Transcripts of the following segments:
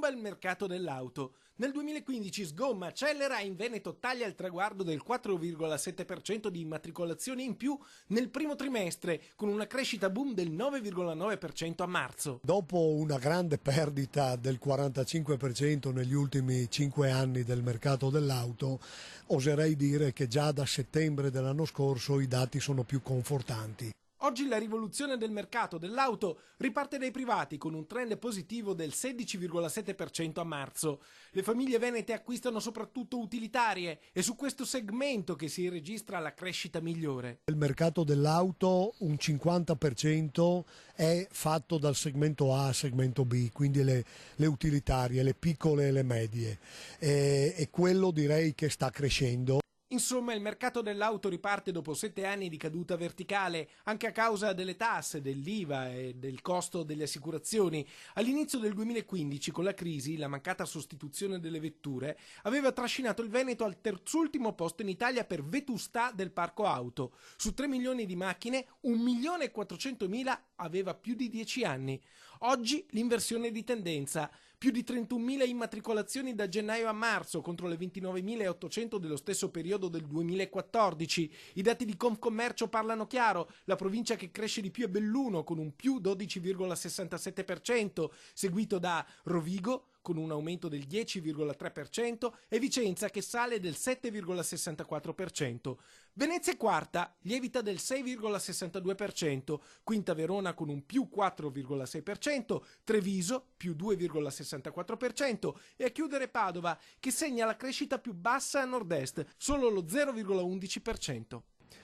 Bomba il mercato dell'auto. Nel 2015 sgomma, accelera e in Veneto taglia il traguardo del 4,7% di immatricolazioni in più nel primo trimestre, con una crescita boom del 9,9% a marzo. Dopo una grande perdita del 45% negli ultimi 5 anni del mercato dell'auto, oserei dire che già da settembre dell'anno scorso i dati sono più confortanti. Oggi la rivoluzione del mercato dell'auto riparte dai privati con un trend positivo del 16,7% a marzo. Le famiglie venete acquistano soprattutto utilitarie, è su questo segmento che si registra la crescita migliore. Il mercato dell'auto un 50% è fatto dal segmento A al segmento B, quindi le utilitarie, le piccole e le medie, e quello direi che sta crescendo. Insomma, il mercato dell'auto riparte dopo 7 anni di caduta verticale, anche a causa delle tasse, dell'IVA e del costo delle assicurazioni. All'inizio del 2015, con la crisi, la mancata sostituzione delle vetture aveva trascinato il Veneto al terzultimo posto in Italia per vetustà del parco auto. Su 3 milioni di macchine, 1.400.000 aveva più di 10 anni. Oggi l'inversione di tendenza. Più di 31.000 immatricolazioni da gennaio a marzo contro le 29.800 dello stesso periodo del 2014. I dati di Confcommercio parlano chiaro, la provincia che cresce di più è Belluno con un più 12,67%, seguito da Rovigo con un aumento del 10,3% e Vicenza che sale del 7,64%. Venezia è quarta, lievita del 6,62%, quinta Verona con un più 4,6%, Treviso più 2,64% e a chiudere Padova che segna la crescita più bassa a nord-est, solo lo 0,11%.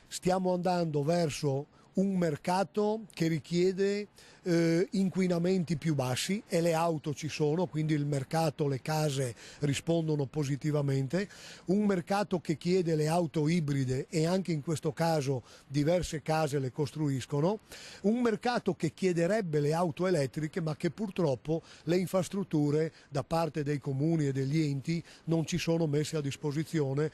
Stiamo andando verso un mercato che richiede inquinamenti più bassi e le auto ci sono, quindi il mercato, le case rispondono positivamente, un mercato che chiede le auto ibride e anche in questo caso diverse case le costruiscono, un mercato che chiederebbe le auto elettriche ma che purtroppo le infrastrutture da parte dei comuni e degli enti non ci sono messe a disposizione.